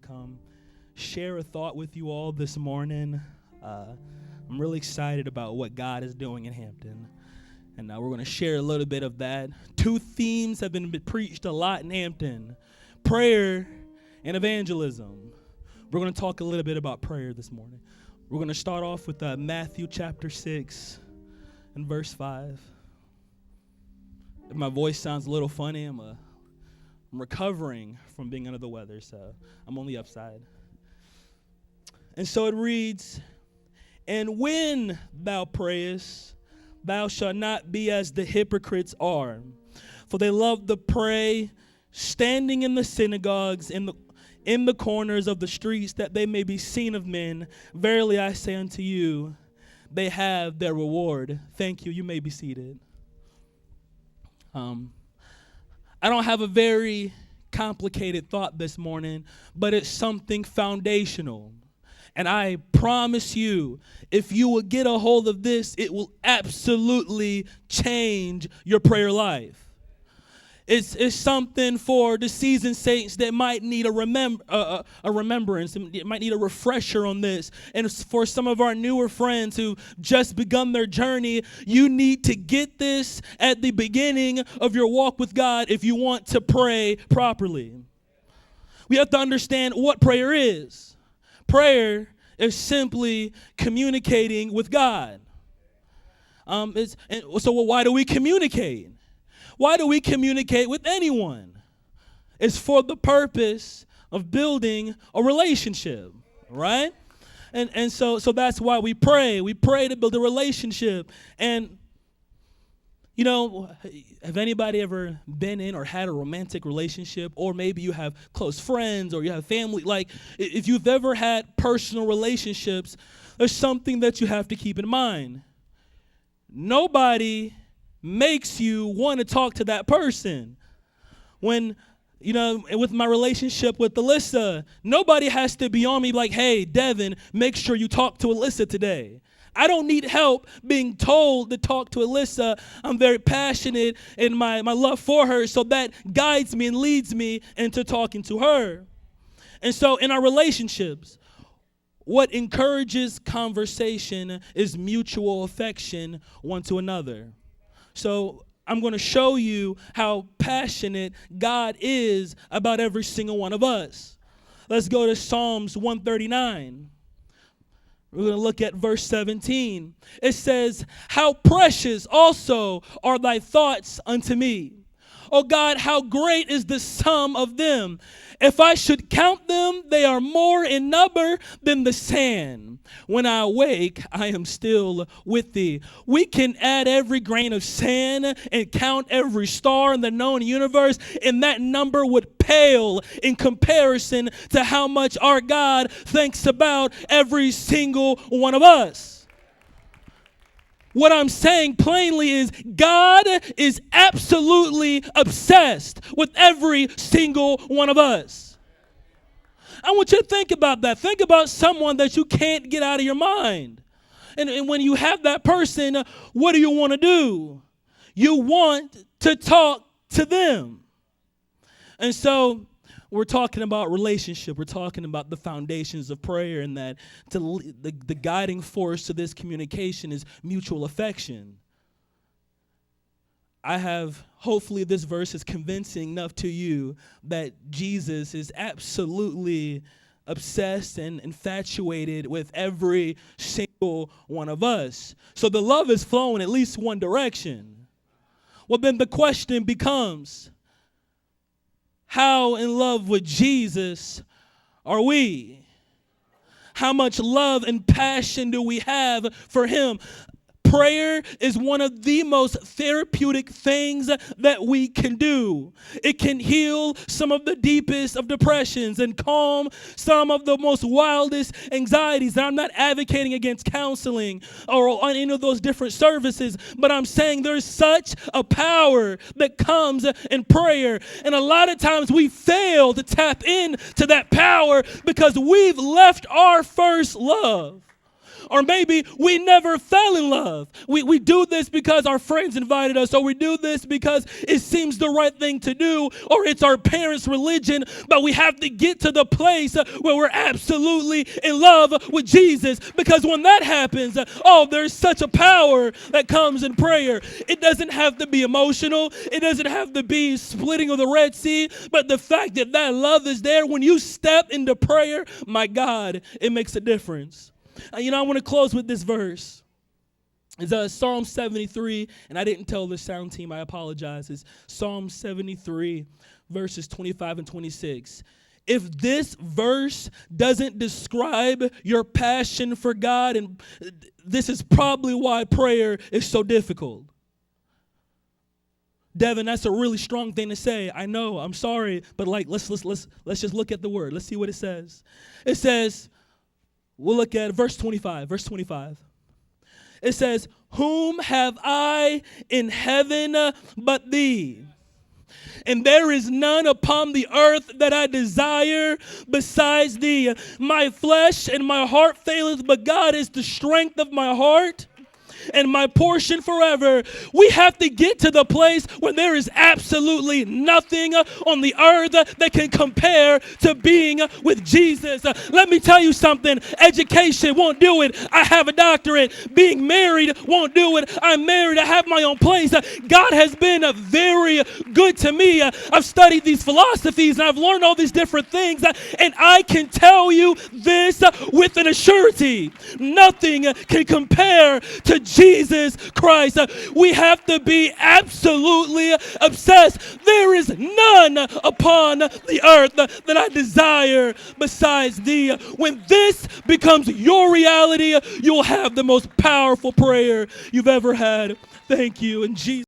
come share a thought with you all this morning. I'm really excited about what God is doing in Hampton. And we're going to share a little bit of that. Two themes have been preached a lot in Hampton: prayer and evangelism. We're going to talk a little bit about prayer this morning. We're going to start off with Matthew chapter 6 and verse 5. If my voice sounds a little funny, I'm recovering from being under the weather, so I'm on the upside. And so it reads, "And when thou prayest, thou shalt not be as the hypocrites are, for they love to pray, standing in the synagogues, in the corners of the streets, that they may be seen of men. Verily I say unto you, they have their reward." Thank you. You may be seated. I don't have a very complicated thought this morning, but it's something foundational. And I promise you, if you will get a hold of this, it will absolutely change your prayer life. It's something for the seasoned saints that might need a remembrance, it might need a refresher on this. And for some of our newer friends who just begun their journey, you need to get this at the beginning of your walk with God if you want to pray properly. We have to understand what prayer is. Prayer is simply communicating with God. So why do we communicate? Why do we communicate with anyone? It's for the purpose of building a relationship, right? And so that's why we pray. We pray to build a relationship. And, you know, have anybody ever been in or had a romantic relationship? Or maybe you have close friends or you have family. Like, if you've ever had personal relationships, there's something that you have to keep in mind. Nobody makes you want to talk to that person. When, you know, with my relationship with Alyssa, nobody has to be on me like, "Hey, Devin, make sure you talk to Alyssa today." I don't need help being told to talk to Alyssa. I'm very passionate in my love for her, so that guides me and leads me into talking to her. And so in our relationships, what encourages conversation is mutual affection one to another. So I'm going to show you how passionate God is about every single one of us. Let's go to Psalms 139. We're going to look at verse 17. It says, "How precious also are thy thoughts unto me. O God, how great is the sum of them. If I should count them, they are more in number than the sand. When I awake, I am still with thee." We can add every grain of sand and count every star in the known universe, and that number would pale in comparison to how much our God thinks about every single one of us. What I'm saying plainly is God is absolutely obsessed with every single one of us. I want you to think about that. Think about someone that you can't get out of your mind. And when you have that person, what do you want to do? You want to talk to them. And so we're talking about relationship. We're talking about the foundations of prayer, and that the guiding force to this communication is mutual affection. Hopefully this verse is convincing enough to you that Jesus is absolutely obsessed and infatuated with every single one of us. So the love is flowing at least one direction. Well, then the question becomes, how in love with Jesus are we? How much love and passion do we have for him? Prayer is one of the most therapeutic things that we can do. It can heal some of the deepest of depressions and calm some of the most wildest anxieties. And I'm not advocating against counseling or any of those different services, but I'm saying there's such a power that comes in prayer. And a lot of times we fail to tap into that power because we've left our first love. Or maybe we never fell in love. We do this because our friends invited us, or we do this because it seems the right thing to do, or it's our parents' religion, but we have to get to the place where we're absolutely in love with Jesus, because when that happens, there's such a power that comes in prayer. It doesn't have to be emotional. It doesn't have to be splitting of the Red Sea, but the fact that that love is there when you step into prayer, my God, it makes a difference. I want to close with this verse. It's Psalm 73, and I didn't tell the sound team, I apologize. It's Psalm 73, verses 25 and 26. If this verse doesn't describe your passion for God, and this is probably why prayer is so difficult. Devin, that's a really strong thing to say. I know, I'm sorry, but let's just look at the word. Let's see what it says. It says, we'll look at verse 25. Verse 25. It says, whom have I in heaven but thee? And there is none upon the earth that I desire besides thee. My flesh and my heart faileth, but God is the strength of my heart and my portion forever. We have to get to the place where there is absolutely nothing on the earth that can compare to being with Jesus. Let me tell you something. Education won't do it. I have a doctorate. Being married won't do it. I'm married. I have my own place. God has been very good to me. I've studied these philosophies and I've learned all these different things. And I can tell you this with an assurity. Nothing can compare to Jesus Christ. We have to be absolutely obsessed. There is none upon the earth that I desire besides thee. When this becomes your reality, you'll have the most powerful prayer you've ever had. Thank you. In Jesus'